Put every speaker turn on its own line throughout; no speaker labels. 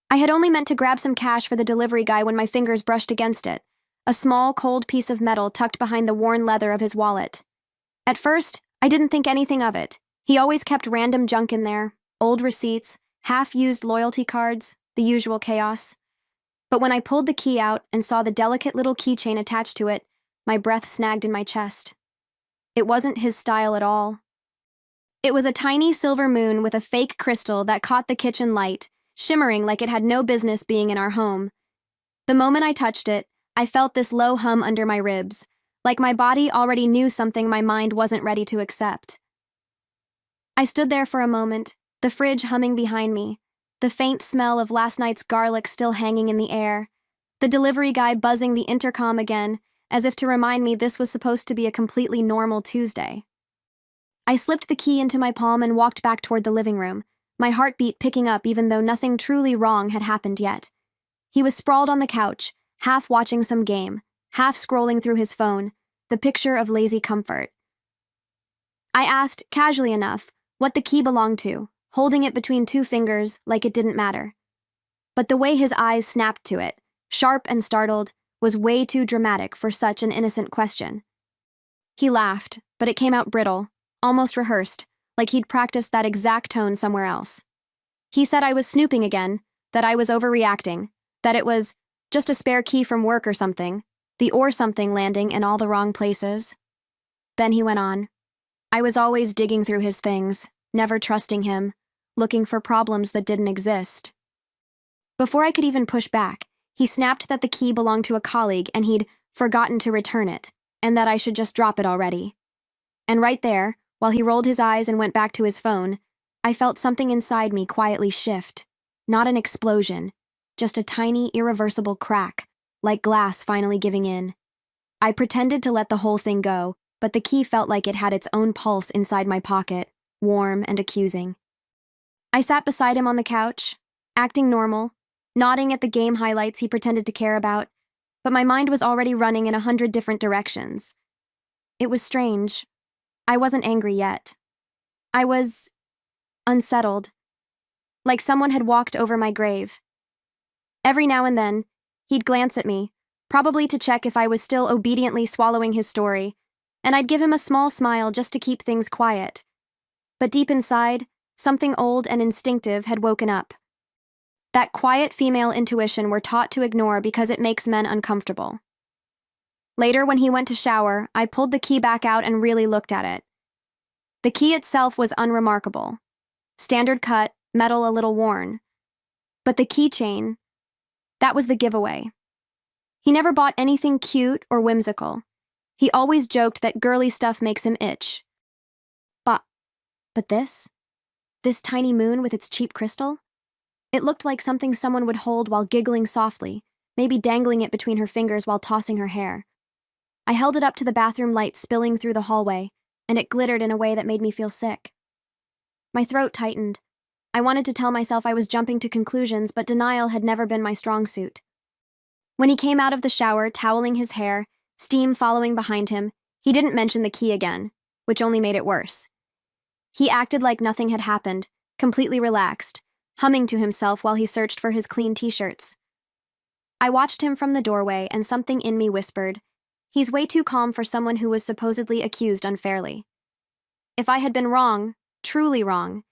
I had only meant to grab some cash for the delivery guy when my fingers brushed against it, a small, cold piece of metal tucked behind the worn leather of his wallet. At first, I didn't think anything of it. He always kept random junk in there, old receipts, half-used loyalty cards, the usual chaos. But when I pulled the key out and saw the delicate little keychain attached to it, my breath snagged in my chest. It wasn't his style at all. It was a tiny silver moon with a fake crystal that caught the kitchen light, shimmering like it had no business being in our home. The moment I touched it, I felt this low hum under my ribs, like my body already knew something my mind wasn't ready to accept. I stood there for a moment, the fridge humming behind me, the faint smell of last night's garlic still hanging in the air, the delivery guy buzzing the intercom again, as if to remind me this was supposed to be a completely normal Tuesday. I slipped the key into my palm and walked back toward the living room, my heartbeat picking up even though nothing truly wrong had happened yet. He was sprawled on the couch, half watching some game, half scrolling through his phone, the picture of lazy comfort. I asked, casually enough, what the key belonged to, holding it between two fingers like it didn't matter. But the way his eyes snapped to it, sharp and startled, was way too dramatic for such an innocent question. He laughed, but it came out brittle, almost rehearsed, like he'd practiced that exact tone somewhere else. He said I was snooping again, that I was overreacting, that it was just a spare key from work or something, the or something landing in all the wrong places. Then he went on. I was always digging through his things, never trusting him, looking for problems that didn't exist. Before I could even push back, he snapped that the key belonged to a colleague and he'd forgotten to return it, and that I should just drop it already. And right there, while he rolled his eyes and went back to his phone, I felt something inside me quietly shift. Not an explosion, just a tiny, irreversible crack, like glass finally giving in. I pretended to let the whole thing go, but the key felt like it had its own pulse inside my pocket, warm and accusing. I sat beside him on the couch, acting normal, nodding at the game highlights he pretended to care about, but my mind was already running in 100 different directions. It was strange. I wasn't angry yet. I was unsettled, like someone had walked over my grave. Every now and then, he'd glance at me, probably to check if I was still obediently swallowing his story, and I'd give him a small smile just to keep things quiet. But deep inside, something old and instinctive had woken up. That quiet female intuition we're taught to ignore because it makes men uncomfortable. Later, when he went to shower, I pulled the key back out and really looked at it. The key itself was unremarkable. Standard cut, metal a little worn. But the keychain, that was the giveaway. He never bought anything cute or whimsical. He always joked that girly stuff makes him itch. But this tiny moon with its cheap crystal? It looked like something someone would hold while giggling softly, maybe dangling it between her fingers while tossing her hair. I held it up to the bathroom light spilling through the hallway, and it glittered in a way that made me feel sick. My throat tightened. I wanted to tell myself I was jumping to conclusions, but denial had never been my strong suit. When he came out of the shower, toweling his hair, steam following behind him, he didn't mention the key again, which only made it worse. He acted like nothing had happened, completely relaxed, humming to himself while he searched for his clean t-shirts. I watched him from the doorway, and something in me whispered, he's way too calm for someone who was supposedly accused unfairly. If I had been wrong, truly wrong,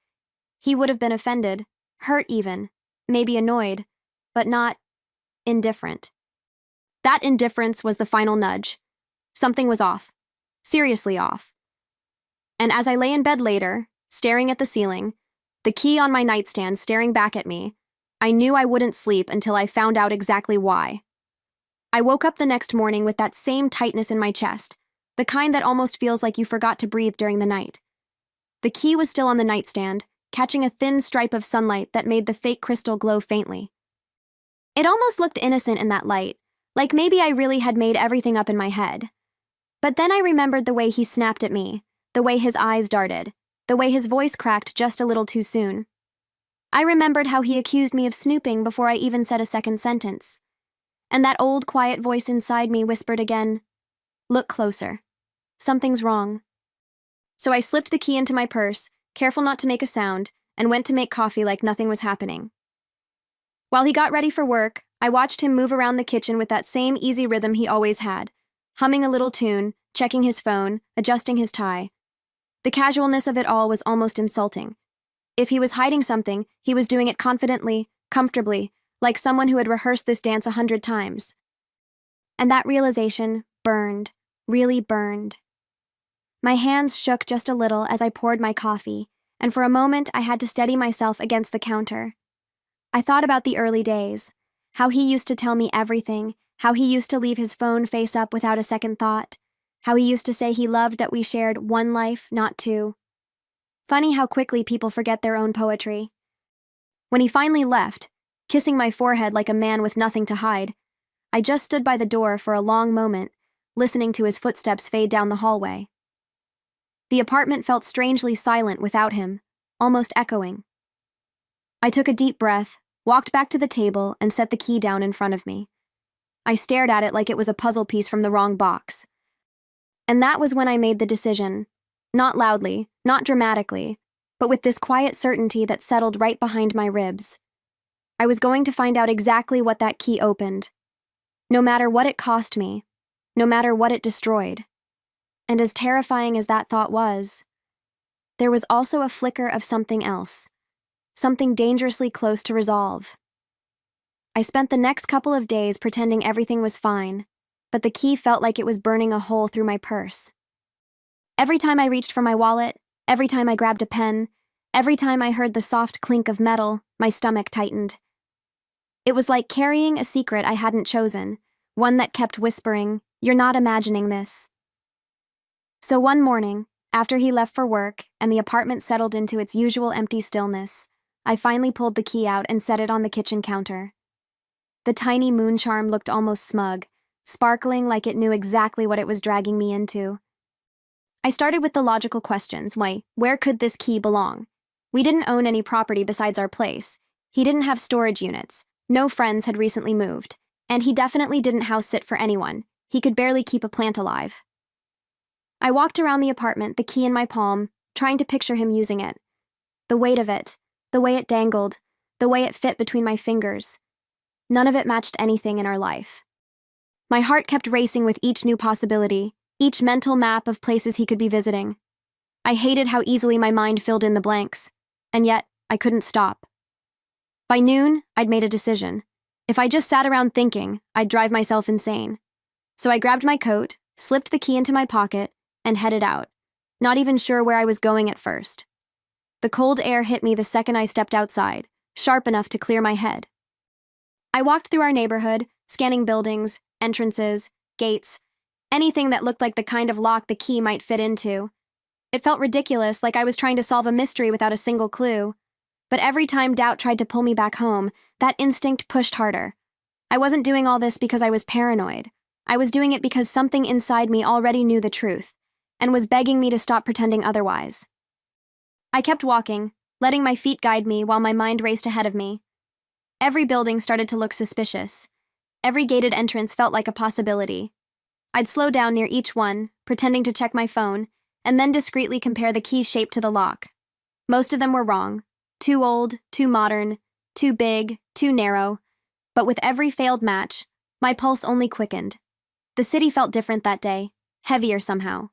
he would have been offended, hurt even, maybe annoyed, but not indifferent. That indifference was the final nudge. Something was off. Seriously off. And as I lay in bed later, staring at the ceiling, the key on my nightstand staring back at me, I knew I wouldn't sleep until I found out exactly why. I woke up the next morning with that same tightness in my chest, the kind that almost feels like you forgot to breathe during the night. The key was still on the nightstand, catching a thin stripe of sunlight that made the fake crystal glow faintly. It almost looked innocent in that light, like maybe I really had made everything up in my head. But then I remembered the way he snapped at me, the way his eyes darted, the way his voice cracked just a little too soon. I remembered how he accused me of snooping before I even said a second sentence. And that old quiet voice inside me whispered again, "Look closer. Something's wrong." So I slipped the key into my purse, careful not to make a sound, and went to make coffee like nothing was happening. While he got ready for work, I watched him move around the kitchen with that same easy rhythm he always had, humming a little tune, checking his phone, adjusting his tie. The casualness of it all was almost insulting. If he was hiding something, he was doing it confidently, comfortably, like someone who had rehearsed this dance 100 times. And that realization burned, really burned. My hands shook just a little as I poured my coffee, and for a moment I had to steady myself against the counter. I thought about the early days, how he used to tell me everything, how he used to leave his phone face up without a second thought, how he used to say he loved that we shared one life, not two. Funny how quickly people forget their own poetry. When he finally left, kissing my forehead like a man with nothing to hide, I just stood by the door for a long moment, listening to his footsteps fade down the hallway. The apartment felt strangely silent without him, almost echoing. I took a deep breath, walked back to the table, and set the key down in front of me. I stared at it like it was a puzzle piece from the wrong box. And that was when I made the decision. Not loudly, not dramatically, but with this quiet certainty that settled right behind my ribs. I was going to find out exactly what that key opened, no matter what it cost me, no matter what it destroyed. And as terrifying as that thought was, there was also a flicker of something else, something dangerously close to resolve. I spent the next couple of days pretending everything was fine, but the key felt like it was burning a hole through my purse. Every time I reached for my wallet, every time I grabbed a pen, every time I heard the soft clink of metal, my stomach tightened. It was like carrying a secret I hadn't chosen, one that kept whispering, "You're not imagining this." So one morning, after he left for work and the apartment settled into its usual empty stillness, I finally pulled the key out and set it on the kitchen counter. The tiny moon charm looked almost smug, sparkling like it knew exactly what it was dragging me into. I started with the logical questions. Where could this key belong? We didn't own any property besides our place. He didn't have storage units. No friends had recently moved. And he definitely didn't house sit for anyone. He could barely keep a plant alive. I walked around the apartment, the key in my palm, trying to picture him using it. The weight of it, the way it dangled, the way it fit between my fingers. None of it matched anything in our life. My heart kept racing with each new possibility, each mental map of places he could be visiting. I hated how easily my mind filled in the blanks, and yet I couldn't stop. By noon, I'd made a decision. If I just sat around thinking, I'd drive myself insane. So I grabbed my coat, slipped the key into my pocket, and headed out, not even sure where I was going at first. The cold air hit me the second I stepped outside, sharp enough to clear my head. I walked through our neighborhood, scanning buildings, entrances, gates, anything that looked like the kind of lock the key might fit into. It felt ridiculous, like I was trying to solve a mystery without a single clue. But every time doubt tried to pull me back home, that instinct pushed harder. I wasn't doing all this because I was paranoid. I was doing it because something inside me already knew the truth, and was begging me to stop pretending otherwise. I kept walking, letting my feet guide me while my mind raced ahead of me. Every building started to look suspicious. Every gated entrance felt like a possibility. I'd slow down near each one, pretending to check my phone, and then discreetly compare the key's shape to the lock. Most of them were wrong. Too old, too modern, too big, too narrow. But with every failed match, my pulse only quickened. The city felt different that day, heavier somehow.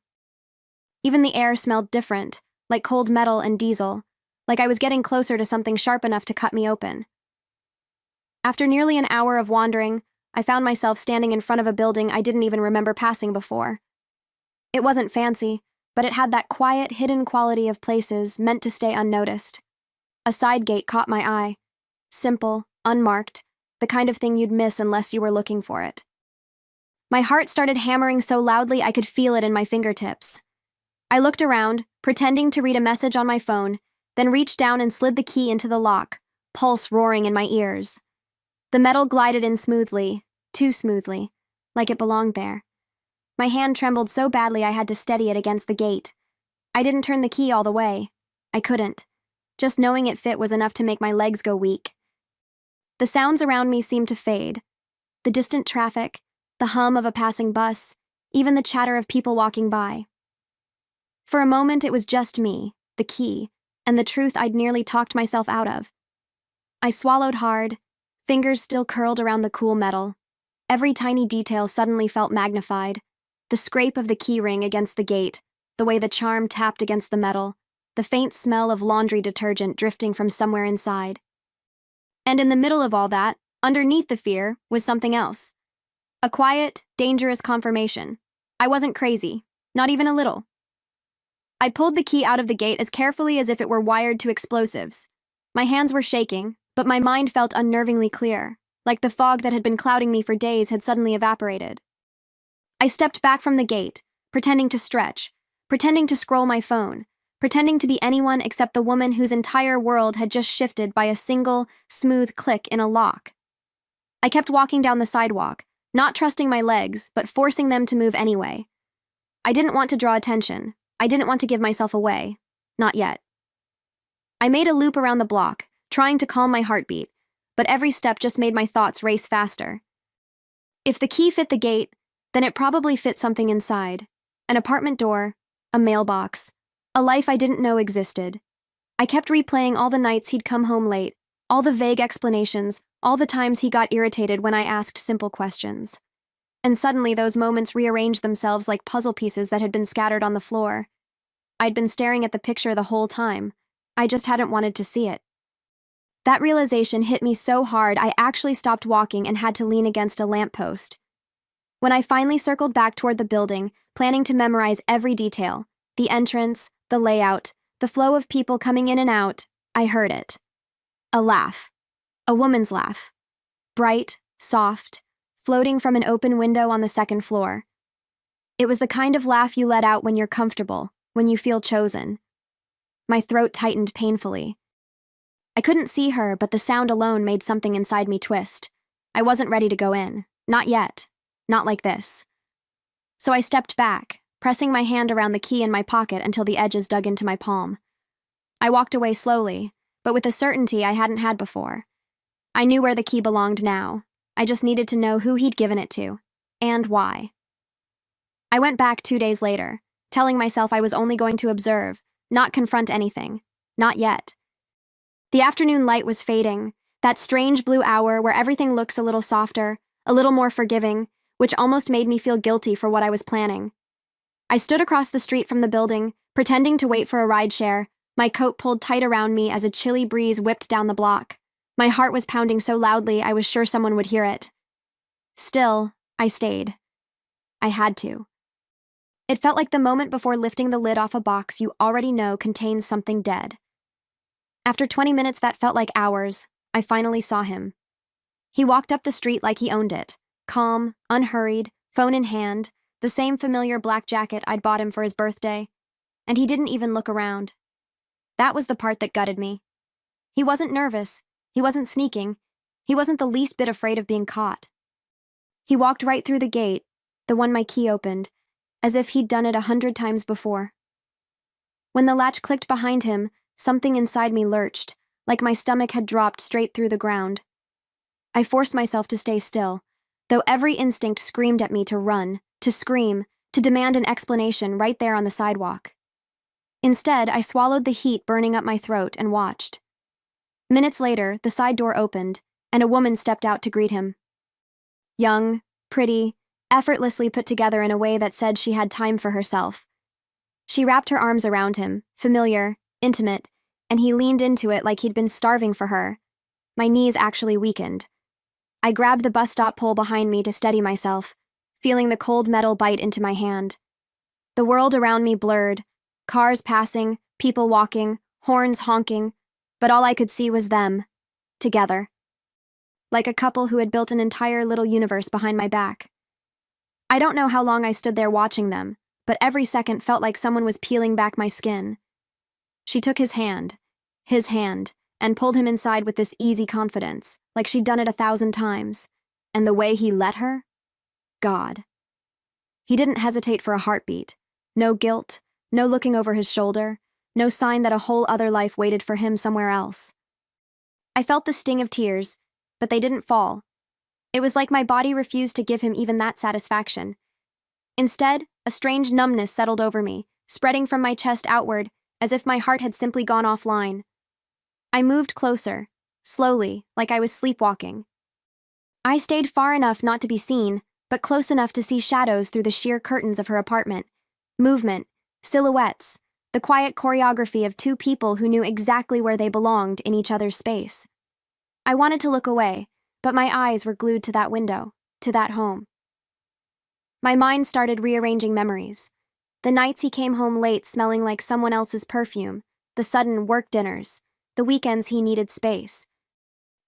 Even the air smelled different, like cold metal and diesel, like I was getting closer to something sharp enough to cut me open. After nearly an hour of wandering, I found myself standing in front of a building I didn't even remember passing before. It wasn't fancy, but it had that quiet, hidden quality of places meant to stay unnoticed. A side gate caught my eye. Simple, unmarked, the kind of thing you'd miss unless you were looking for it. My heart started hammering so loudly I could feel it in my fingertips. I looked around, pretending to read a message on my phone, then reached down and slid the key into the lock, pulse roaring in my ears. The metal glided in smoothly, too smoothly, like it belonged there. My hand trembled so badly I had to steady it against the gate. I didn't turn the key all the way. I couldn't. Just knowing it fit was enough to make my legs go weak. The sounds around me seemed to fade. The distant traffic, the hum of a passing bus, even the chatter of people walking by. For a moment it was just me, the key, and the truth I'd nearly talked myself out of. I swallowed hard, fingers still curled around the cool metal. Every tiny detail suddenly felt magnified. The scrape of the key ring against the gate, the way the charm tapped against the metal, the faint smell of laundry detergent drifting from somewhere inside. And in the middle of all that, underneath the fear, was something else. A quiet, dangerous confirmation. I wasn't crazy, not even a little. I pulled the key out of the gate as carefully as if it were wired to explosives. My hands were shaking, but my mind felt unnervingly clear, like the fog that had been clouding me for days had suddenly evaporated. I stepped back from the gate, pretending to stretch, pretending to scroll my phone, pretending to be anyone except the woman whose entire world had just shifted by a single, smooth click in a lock. I kept walking down the sidewalk, not trusting my legs, but forcing them to move anyway. I didn't want to draw attention. I didn't want to give myself away. Not yet. I made a loop around the block, trying to calm my heartbeat, but every step just made my thoughts race faster. If the key fit the gate, then it probably fit something inside. An apartment door, a mailbox, a life I didn't know existed. I kept replaying all the nights he'd come home late, all the vague explanations, all the times he got irritated when I asked simple questions. And suddenly those moments rearranged themselves like puzzle pieces that had been scattered on the floor. I'd been staring at the picture the whole time. I just hadn't wanted to see it. That realization hit me so hard I actually stopped walking and had to lean against a lamppost. When I finally circled back toward the building, planning to memorize every detail, the entrance, the layout, the flow of people coming in and out, I heard it. A laugh. A woman's laugh. Bright, soft, floating from an open window on the second floor. It was the kind of laugh you let out when you're comfortable, when you feel chosen. My throat tightened painfully. I couldn't see her, but the sound alone made something inside me twist. I wasn't ready to go in. Not yet. Not like this. So I stepped back, pressing my hand around the key in my pocket until the edges dug into my palm. I walked away slowly, but with a certainty I hadn't had before. I knew where the key belonged now. I just needed to know who he'd given it to, and why. I went back 2 days later, telling myself I was only going to observe, not confront anything. Not yet. The afternoon light was fading, that strange blue hour where everything looks a little softer, a little more forgiving, which almost made me feel guilty for what I was planning. I stood across the street from the building, pretending to wait for a rideshare, my coat pulled tight around me as a chilly breeze whipped down the block. My heart was pounding so loudly I was sure someone would hear it. Still, I stayed. I had to. It felt like the moment before lifting the lid off a box you already know contains something dead. After 20 minutes that felt like hours, I finally saw him. He walked up the street like he owned it, calm, unhurried, phone in hand, the same familiar black jacket I'd bought him for his birthday, and he didn't even look around. That was the part that gutted me. He wasn't nervous. He wasn't sneaking. He wasn't the least bit afraid of being caught. He walked right through the gate, the one my key opened, as if he'd done it 100 times before. When the latch clicked behind him, something inside me lurched, like my stomach had dropped straight through the ground. I forced myself to stay still, though every instinct screamed at me to run, to scream, to demand an explanation right there on the sidewalk. Instead, I swallowed the heat burning up my throat and watched. Minutes later, the side door opened, and a woman stepped out to greet him. Young, pretty, effortlessly put together in a way that said she had time for herself. She wrapped her arms around him, familiar, intimate, and he leaned into it like he'd been starving for her. My knees actually weakened. I grabbed the bus stop pole behind me to steady myself, feeling the cold metal bite into my hand. The world around me blurred, cars passing, people walking, horns honking, but all I could see was them, together. Like a couple who had built an entire little universe behind my back. I don't know how long I stood there watching them, but every second felt like someone was peeling back my skin. She took his hand, and pulled him inside with this easy confidence, like she'd done it 1,000 times. And the way he let her? God. He didn't hesitate for a heartbeat. No guilt, no looking over his shoulder, no sign that a whole other life waited for him somewhere else. I felt the sting of tears, but they didn't fall. It was like my body refused to give him even that satisfaction. Instead, a strange numbness settled over me, spreading from my chest outward, as if my heart had simply gone offline. I moved closer, slowly, like I was sleepwalking, I stayed far enough not to be seen, but close enough to see shadows through the sheer curtains of her apartment. Movement, silhouettes, the quiet choreography of two people who knew exactly where they belonged in each other's space. I wanted to look away, but my eyes were glued to that window, to that home. My mind started rearranging memories. The nights he came home late smelling like someone else's perfume, the sudden work dinners, the weekends he needed space.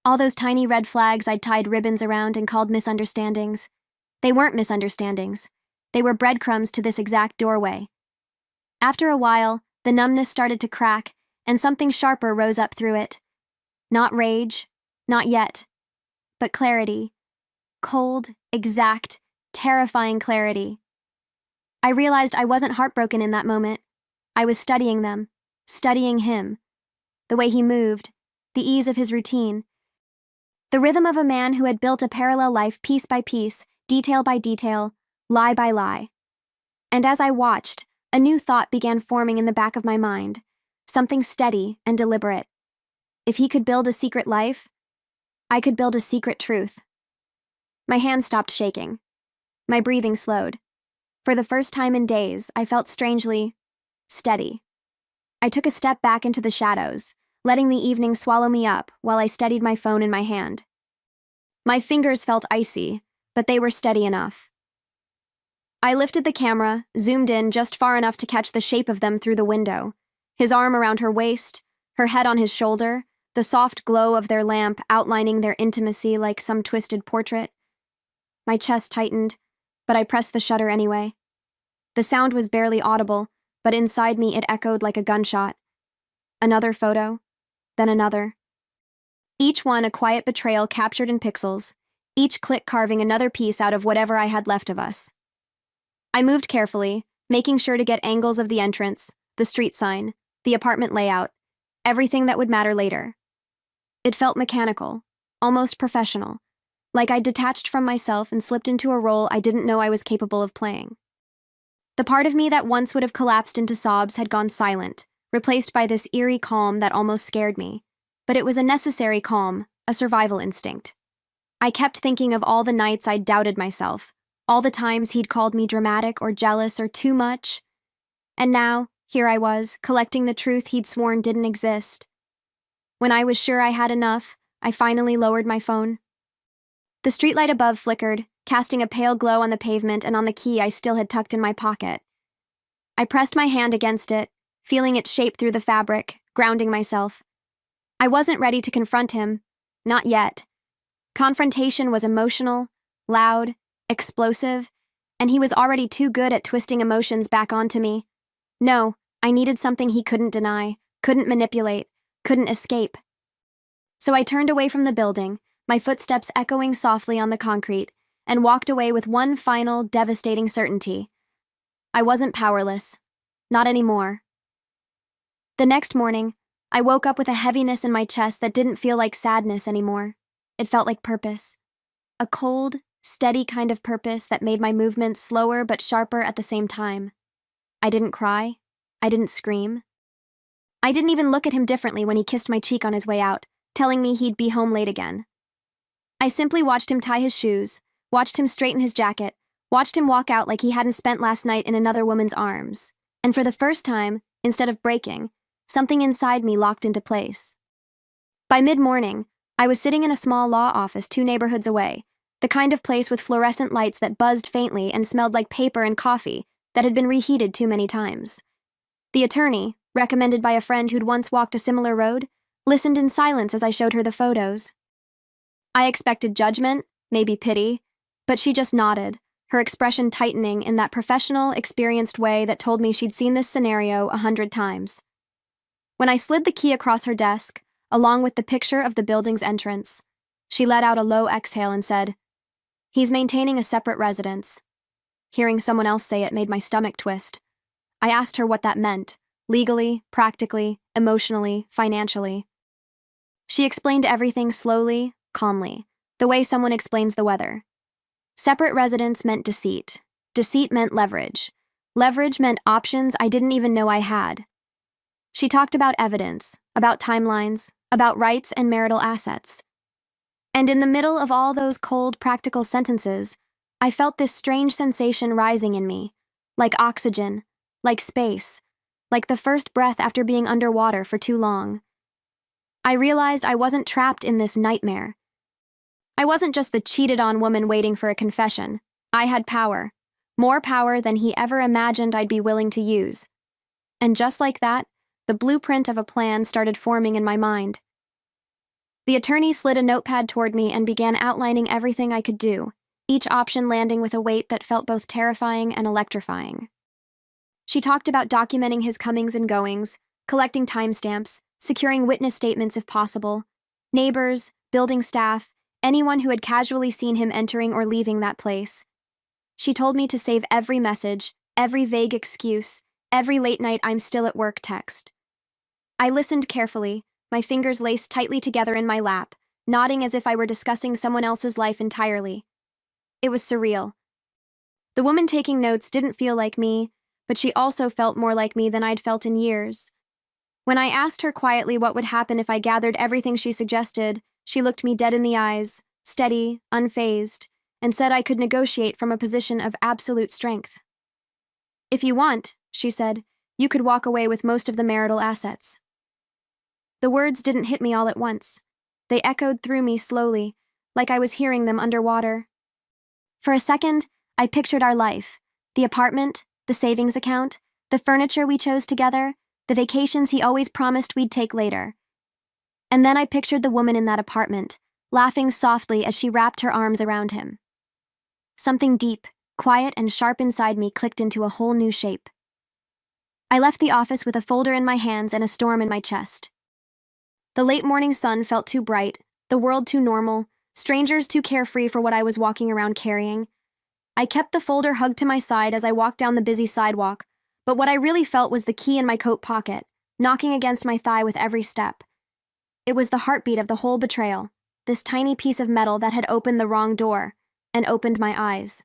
All those tiny red flags I'd tied ribbons around and called misunderstandings. They weren't misunderstandings. They were breadcrumbs to this exact doorway. After a while, the numbness started to crack, and something sharper rose up through it. Not rage, not yet, but clarity. Cold, exact, terrifying clarity. I realized I wasn't heartbroken in that moment. I was studying them, studying him. The way he moved, the ease of his routine. The rhythm of a man who had built a parallel life piece by piece, detail by detail, lie by lie. And as I watched, a new thought began forming in the back of my mind, something steady and deliberate. If he could build a secret life, I could build a secret truth. My hands stopped shaking. My breathing slowed. For the first time in days, I felt strangely steady. I took a step back into the shadows, letting the evening swallow me up while I steadied my phone in my hand. My fingers felt icy, but they were steady enough. I lifted the camera, zoomed in just far enough to catch the shape of them through the window, his arm around her waist, her head on his shoulder, the soft glow of their lamp outlining their intimacy like some twisted portrait. My chest tightened, but I pressed the shutter anyway. The sound was barely audible, but inside me it echoed like a gunshot. Another photo, then another. Each one a quiet betrayal captured in pixels, each click carving another piece out of whatever I had left of us. I moved carefully, making sure to get angles of the entrance, the street sign, the apartment layout, everything that would matter later. It felt mechanical, almost professional, like I'd detached from myself and slipped into a role I didn't know I was capable of playing. The part of me that once would have collapsed into sobs had gone silent, replaced by this eerie calm that almost scared me. But it was a necessary calm, a survival instinct. I kept thinking of all the nights I'd doubted myself, all the times he'd called me dramatic or jealous or too much. And now, here I was, collecting the truth he'd sworn didn't exist. When I was sure I had enough, I finally lowered my phone. The streetlight above flickered, casting a pale glow on the pavement and on the key I still had tucked in my pocket. I pressed my hand against it, feeling its shape through the fabric, grounding myself. I wasn't ready to confront him, not yet. Confrontation was emotional, loud, explosive, and he was already too good at twisting emotions back onto me. No, I needed something he couldn't deny, couldn't manipulate, couldn't escape. So I turned away from the building, my footsteps echoing softly on the concrete, and walked away with one final, devastating certainty. I wasn't powerless. Not anymore. The next morning, I woke up with a heaviness in my chest that didn't feel like sadness anymore. It felt like purpose. A cold, steady kind of purpose that made my movements slower but sharper at the same time. I didn't cry. I didn't scream. I didn't even look at him differently when he kissed my cheek on his way out, telling me he'd be home late again. I simply watched him tie his shoes, watched him straighten his jacket, watched him walk out like he hadn't spent last night in another woman's arms. And for the first time, instead of breaking, something inside me locked into place. By mid-morning, I was sitting in a small law office 2 neighborhoods away, the kind of place with fluorescent lights that buzzed faintly and smelled like paper and coffee that had been reheated too many times. The attorney, recommended by a friend who'd once walked a similar road, listened in silence as I showed her the photos. I expected judgment, maybe pity, but she just nodded, her expression tightening in that professional, experienced way that told me she'd seen this scenario 100 times. When I slid the key across her desk, along with the picture of the building's entrance, she let out a low exhale and said, "He's maintaining a separate residence." Hearing someone else say it made my stomach twist. I asked her what that meant, legally, practically, emotionally, financially. She explained everything slowly, calmly, the way someone explains the weather. Separate residence meant deceit. Deceit meant leverage. Leverage meant options I didn't even know I had. She talked about evidence, about timelines, about rights and marital assets. And in the middle of all those cold, practical sentences, I felt this strange sensation rising in me, like oxygen, like space, like the first breath after being underwater for too long. I realized I wasn't trapped in this nightmare. I wasn't just the cheated-on woman waiting for a confession. I had power. More power than he ever imagined I'd be willing to use. And just like that, the blueprint of a plan started forming in my mind. The attorney slid a notepad toward me and began outlining everything I could do, each option landing with a weight that felt both terrifying and electrifying. She talked about documenting his comings and goings, collecting timestamps, securing witness statements if possible, neighbors, building staff, anyone who had casually seen him entering or leaving that place. She told me to save every message, every vague excuse, every late-night "I'm still at work" text. I listened carefully, my fingers laced tightly together in my lap, nodding as if I were discussing someone else's life entirely. It was surreal. The woman taking notes didn't feel like me, but she also felt more like me than I'd felt in years. When I asked her quietly what would happen if I gathered everything she suggested, she looked me dead in the eyes, steady, unfazed, and said I could negotiate from a position of absolute strength. "If you want," she said, "you could walk away with most of the marital assets." The words didn't hit me all at once. They echoed through me slowly, like I was hearing them underwater. For a second, I pictured our life, the apartment, the savings account, the furniture we chose together, the vacations he always promised we'd take later. And then I pictured the woman in that apartment, laughing softly as she wrapped her arms around him. Something deep, quiet, and sharp inside me clicked into a whole new shape. I left the office with a folder in my hands and a storm in my chest. The late morning sun felt too bright, the world too normal, strangers too carefree for what I was walking around carrying. I kept the folder hugged to my side as I walked down the busy sidewalk, but what I really felt was the key in my coat pocket, knocking against my thigh with every step. It was the heartbeat of the whole betrayal, this tiny piece of metal that had opened the wrong door, and opened my eyes.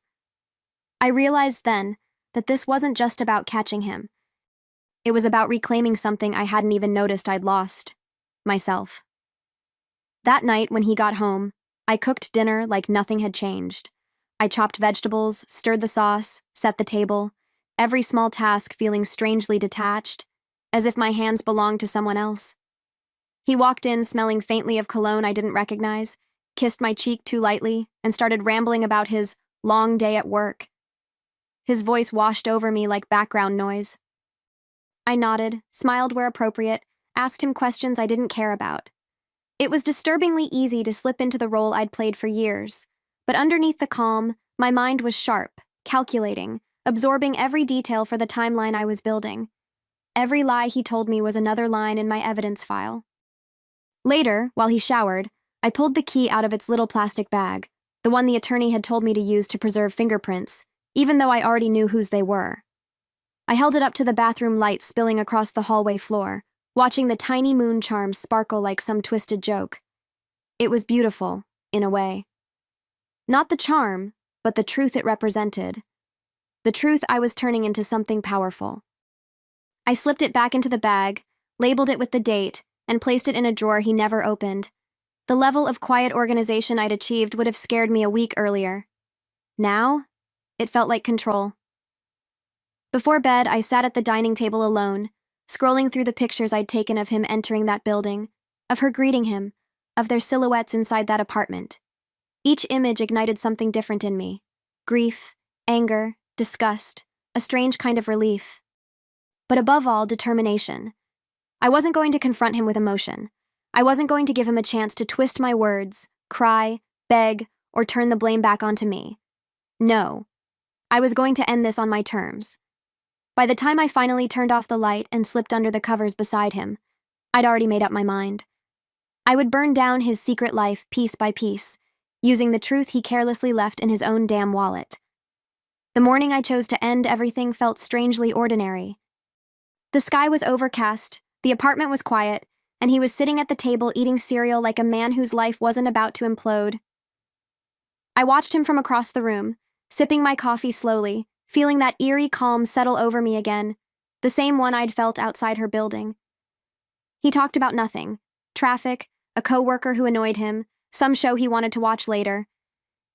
I realized then that this wasn't just about catching him. It was about reclaiming something I hadn't even noticed I'd lost. Myself. That night, when he got home, I cooked dinner like nothing had changed. I chopped vegetables, stirred the sauce, set the table, every small task feeling strangely detached, as if my hands belonged to someone else. He walked in smelling faintly of cologne I didn't recognize, kissed my cheek too lightly, and started rambling about his long day at work. His voice washed over me like background noise. I nodded, smiled where appropriate, asked him questions I didn't care about. It was disturbingly easy to slip into the role I'd played for years, but underneath the calm, my mind was sharp, calculating, absorbing every detail for the timeline I was building. Every lie he told me was another line in my evidence file. Later, while he showered, I pulled the key out of its little plastic bag, the one the attorney had told me to use to preserve fingerprints, even though I already knew whose they were. I held it up to the bathroom light spilling across the hallway floor, watching the tiny moon charms sparkle like some twisted joke. It was beautiful, in a way. Not the charm, but the truth it represented. The truth I was turning into something powerful. I slipped it back into the bag, labeled it with the date, and placed it in a drawer he never opened. The level of quiet organization I'd achieved would have scared me a week earlier. Now, it felt like control. Before bed, I sat at the dining table alone, scrolling through the pictures I'd taken of him entering that building, of her greeting him, of their silhouettes inside that apartment. Each image ignited something different in me. Grief, anger, disgust, a strange kind of relief. But above all, determination. I wasn't going to confront him with emotion. I wasn't going to give him a chance to twist my words, cry, beg, or turn the blame back onto me. No. I was going to end this on my terms. By the time I finally turned off the light and slipped under the covers beside him, I'd already made up my mind. I would burn down his secret life piece by piece, using the truth he carelessly left in his own damn wallet. The morning I chose to end everything felt strangely ordinary. The sky was overcast, the apartment was quiet, and he was sitting at the table eating cereal like a man whose life wasn't about to implode. I watched him from across the room, sipping my coffee slowly, feeling that eerie calm settle over me again, the same one I'd felt outside her building. He talked about nothing: traffic, a coworker who annoyed him, some show he wanted to watch later.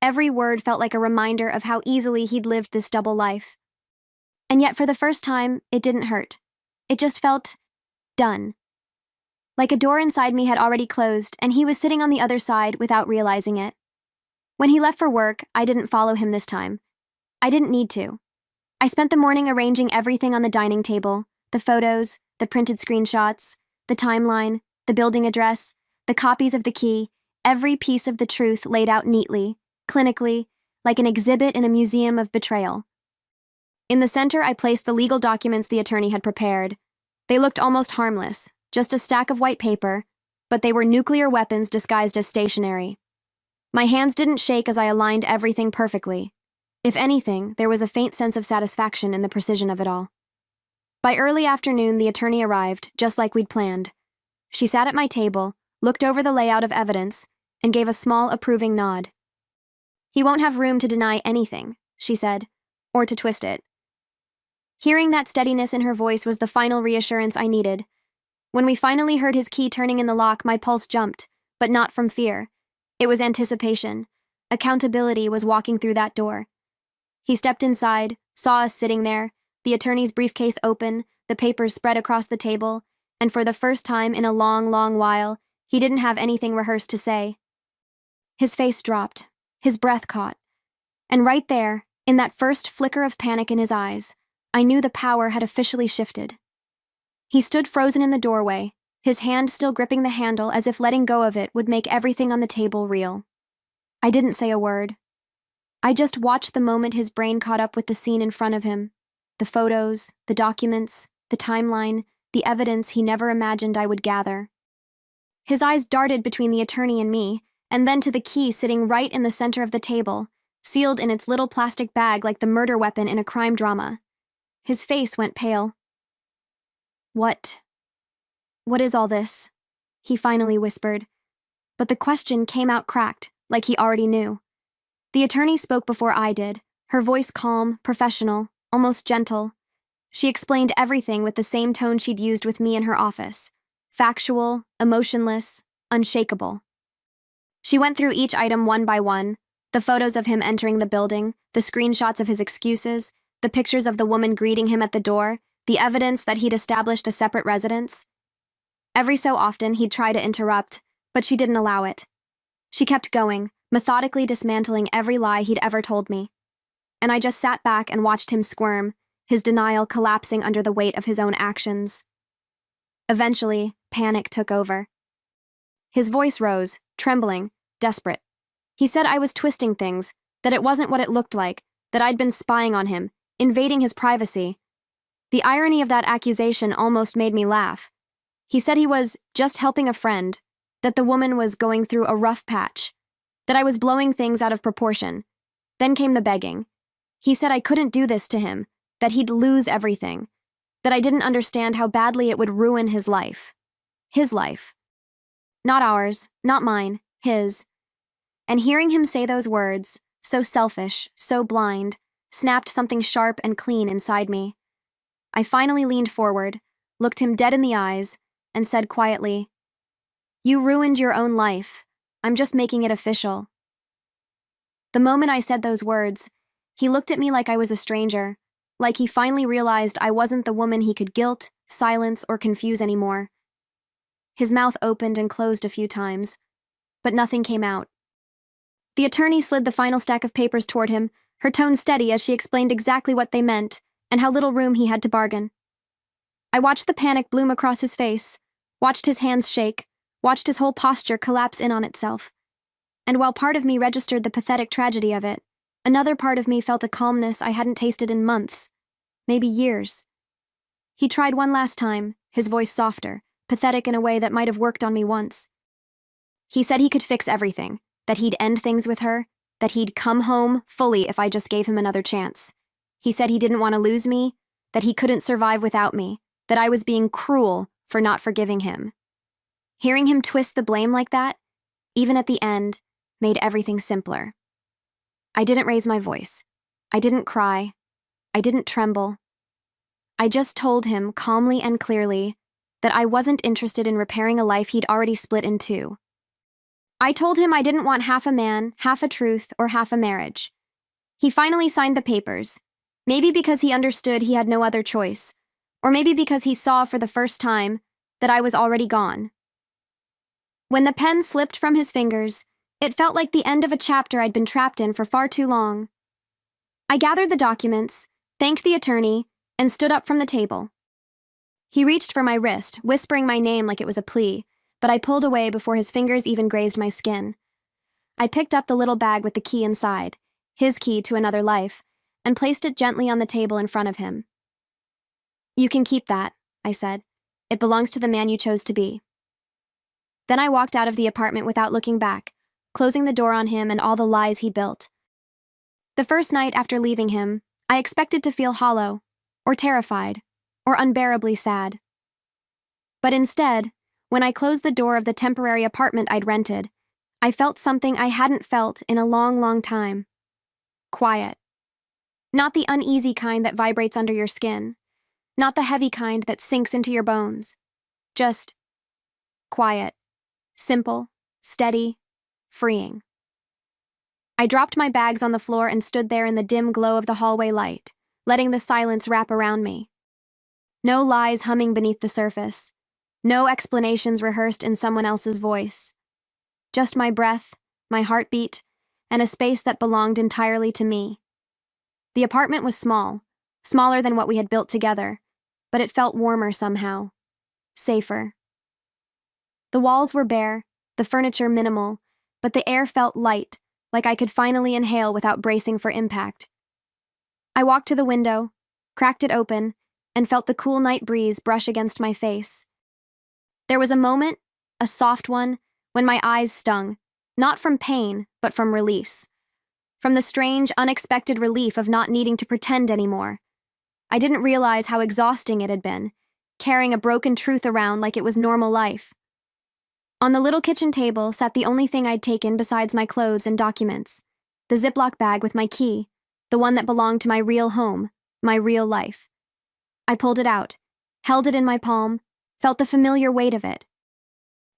Every word felt like a reminder of how easily he'd lived this double life. And yet, for the first time, it didn't hurt. It just felt done. Like a door inside me had already closed, and he was sitting on the other side without realizing it. When he left for work, I didn't follow him this time. I didn't need to. I spent the morning arranging everything on the dining table: the photos, the printed screenshots, the timeline, the building address, the copies of the key, every piece of the truth laid out neatly, clinically, like an exhibit in a museum of betrayal. In the center, I placed the legal documents the attorney had prepared. They looked almost harmless, just a stack of white paper, but they were nuclear weapons disguised as stationery. My hands didn't shake as I aligned everything perfectly. If anything, there was a faint sense of satisfaction in the precision of it all. By early afternoon, the attorney arrived, just like we'd planned. She sat at my table, looked over the layout of evidence, and gave a small approving nod. "He won't have room to deny anything," she said, "or to twist it." Hearing that steadiness in her voice was the final reassurance I needed. When we finally heard his key turning in the lock, my pulse jumped, but not from fear. It was anticipation. Accountability was walking through that door. He stepped inside, saw us sitting there, the attorney's briefcase open, the papers spread across the table, and for the first time in a long, long while, he didn't have anything rehearsed to say. His face dropped, his breath caught, and right there, in that first flicker of panic in his eyes, I knew the power had officially shifted. He stood frozen in the doorway, his hand still gripping the handle as if letting go of it would make everything on the table real. I didn't say a word. I just watched the moment his brain caught up with the scene in front of him. The photos, the documents, the timeline, the evidence he never imagined I would gather. His eyes darted between the attorney and me, and then to the key sitting right in the center of the table, sealed in its little plastic bag like the murder weapon in a crime drama. His face went pale. What is all this?" he finally whispered. But the question came out cracked, like he already knew. The attorney spoke before I did, her voice calm, professional, almost gentle. She explained everything with the same tone she'd used with me in her office: factual, emotionless, unshakable. She went through each item one by one: the photos of him entering the building, the screenshots of his excuses, the pictures of the woman greeting him at the door, the evidence that he'd established a separate residence. Every so often, he'd try to interrupt, but she didn't allow it. She kept going, methodically dismantling every lie he'd ever told me. And I just sat back and watched him squirm, his denial collapsing under the weight of his own actions. Eventually, panic took over. His voice rose, trembling, desperate. He said I was twisting things, that it wasn't what it looked like, that I'd been spying on him, invading his privacy. The irony of that accusation almost made me laugh. He said he was just helping a friend, that the woman was going through a rough patch, that I was blowing things out of proportion. Then came the begging. He said I couldn't do this to him, that he'd lose everything, that I didn't understand how badly it would ruin his life. His life. Not ours, not mine, his. And hearing him say those words, so selfish, so blind, snapped something sharp and clean inside me. I finally leaned forward, looked him dead in the eyes, and said quietly, "You ruined your own life. I'm just making it official." The moment I said those words, he looked at me like I was a stranger, like he finally realized I wasn't the woman he could guilt, silence, or confuse anymore. His mouth opened and closed a few times, but nothing came out. The attorney slid the final stack of papers toward him, her tone steady as she explained exactly what they meant and how little room he had to bargain. I watched the panic bloom across his face, watched his hands shake, watched his whole posture collapse in on itself. And while part of me registered the pathetic tragedy of it, another part of me felt a calmness I hadn't tasted in months, maybe years. He tried one last time, his voice softer, pathetic in a way that might have worked on me once. He said he could fix everything, that he'd end things with her, that he'd come home fully if I just gave him another chance. He said he didn't want to lose me, that he couldn't survive without me, that I was being cruel for not forgiving him. Hearing him twist the blame like that, even at the end, made everything simpler. I didn't raise my voice. I didn't cry. I didn't tremble. I just told him calmly and clearly that I wasn't interested in repairing a life he'd already split in two. I told him I didn't want half a man, half a truth, or half a marriage. He finally signed the papers, maybe because he understood he had no other choice, or maybe because he saw for the first time that I was already gone. When the pen slipped from his fingers, it felt like the end of a chapter I'd been trapped in for far too long. I gathered the documents, thanked the attorney, and stood up from the table. He reached for my wrist, whispering my name like it was a plea, but I pulled away before his fingers even grazed my skin. I picked up the little bag with the key inside, his key to another life, and placed it gently on the table in front of him. "You can keep that," I said. "It belongs to the man you chose to be." Then I walked out of the apartment without looking back, closing the door on him and all the lies he built. The first night after leaving him, I expected to feel hollow, or terrified, or unbearably sad. But instead, when I closed the door of the temporary apartment I'd rented, I felt something I hadn't felt in a long, long time. Quiet. Not the uneasy kind that vibrates under your skin. Not the heavy kind that sinks into your bones. Just quiet. Simple, steady, freeing. I dropped my bags on the floor and stood there in the dim glow of the hallway light, letting the silence wrap around me. No lies humming beneath the surface. No explanations rehearsed in someone else's voice. Just my breath, my heartbeat, and a space that belonged entirely to me. The apartment was small, smaller than what we had built together, but it felt warmer somehow. Safer. The walls were bare, the furniture minimal, but the air felt light, like I could finally inhale without bracing for impact. I walked to the window, cracked it open, and felt the cool night breeze brush against my face. There was a moment, a soft one, when my eyes stung, not from pain, but from release. From the strange, unexpected relief of not needing to pretend anymore. I didn't realize how exhausting it had been, carrying a broken truth around like it was normal life. On the little kitchen table sat the only thing I'd taken besides my clothes and documents, the Ziploc bag with my key, the one that belonged to my real home, my real life. I pulled it out, held it in my palm, felt the familiar weight of it.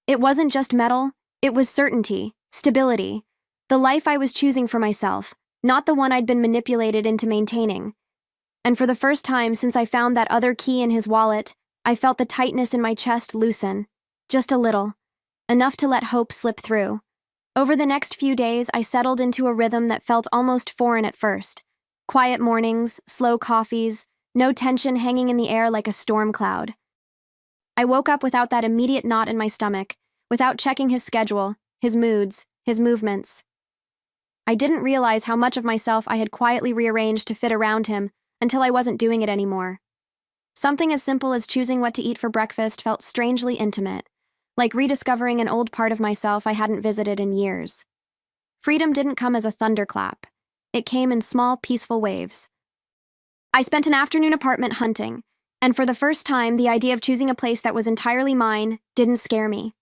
It wasn't just metal, it was certainty, stability, the life I was choosing for myself, not the one I'd been manipulated into maintaining. And for the first time since I found that other key in his wallet, I felt the tightness in my chest loosen, just a little, enough to let hope slip through. Over the next few days, I settled into a rhythm that felt almost foreign at first. Quiet mornings, slow coffees, no tension hanging in the air like a storm cloud. I woke up without that immediate knot in my stomach, without checking his schedule, his moods, his movements. I didn't realize how much of myself I had quietly rearranged to fit around him until I wasn't doing it anymore. Something as simple as choosing what to eat for breakfast felt strangely intimate, like rediscovering an old part of myself I hadn't visited in years. Freedom didn't come as a thunderclap. It came in small, peaceful waves. I spent an afternoon apartment hunting, and for the first time, the idea of choosing a place that was entirely mine didn't scare me.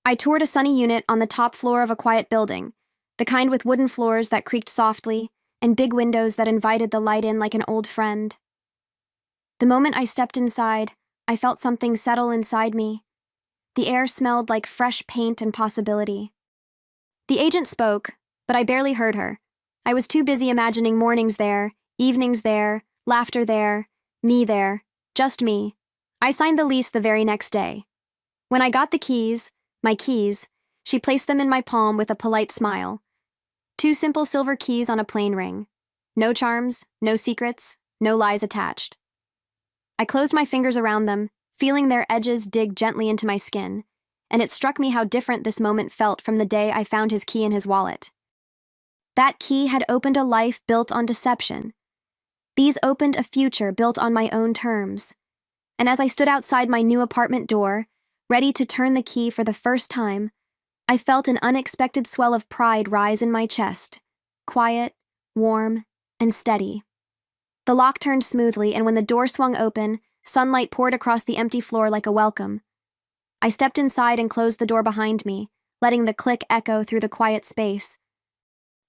I toured a sunny unit on the top floor of a quiet building, the kind with wooden floors that creaked softly and big windows that invited the light in like an old friend. The moment I stepped inside, I felt something settle inside me. The air smelled like fresh paint and possibility. The agent spoke, but I barely heard her. I was too busy imagining mornings there, evenings there, laughter there, me there, just me. I signed the lease the very next day. When I got the keys, my keys, she placed them in my palm with a polite smile. 2 simple silver keys on a plain ring. No charms, no secrets, no lies attached. I closed my fingers around them, feeling their edges dig gently into my skin, and it struck me how different this moment felt from the day I found his key in his wallet. That key had opened a life built on deception. These opened a future built on my own terms. And as I stood outside my new apartment door, ready to turn the key for the first time, I felt an unexpected swell of pride rise in my chest, quiet, warm, and steady. The lock turned smoothly, and when the door swung open, sunlight poured across the empty floor like a welcome. I stepped inside and closed the door behind me, letting the click echo through the quiet space.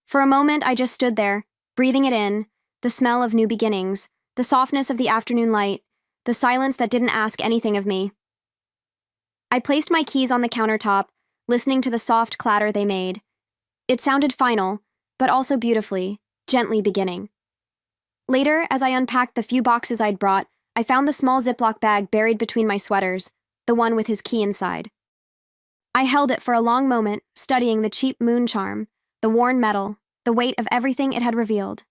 For a moment, I just stood there, breathing it in, the smell of new beginnings, the softness of the afternoon light, the silence that didn't ask anything of me. I placed my keys on the countertop, listening to the soft clatter they made. It sounded final, but also beautifully, gently beginning. Later, as I unpacked the few boxes I'd brought, I found the small Ziploc bag buried between my sweaters, the one with his key inside. I held it for a long moment, studying the cheap moon charm, the worn metal, the weight of everything it had revealed.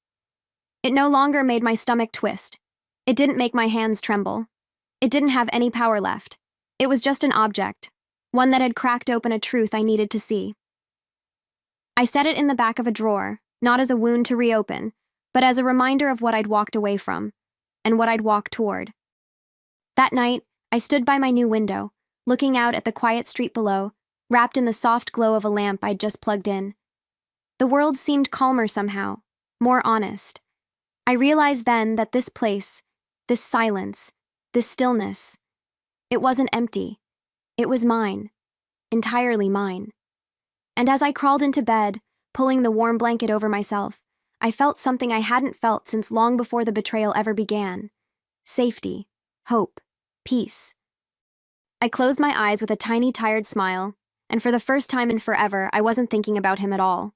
It no longer made my stomach twist. It didn't make my hands tremble. It didn't have any power left. It was just an object, one that had cracked open a truth I needed to see. I set it in the back of a drawer, not as a wound to reopen, but as a reminder of what I'd walked away from, and what I'd walked toward. That night, I stood by my new window, looking out at the quiet street below, wrapped in the soft glow of a lamp I'd just plugged in. The world seemed calmer somehow, more honest. I realized then that this place, this silence, this stillness, it wasn't empty. It was mine, entirely mine. And as I crawled into bed, pulling the warm blanket over myself, I felt something I hadn't felt since long before the betrayal ever began. Safety, hope, peace. I closed my eyes with a tiny, tired smile, and for the first time in forever, I wasn't thinking about him at all.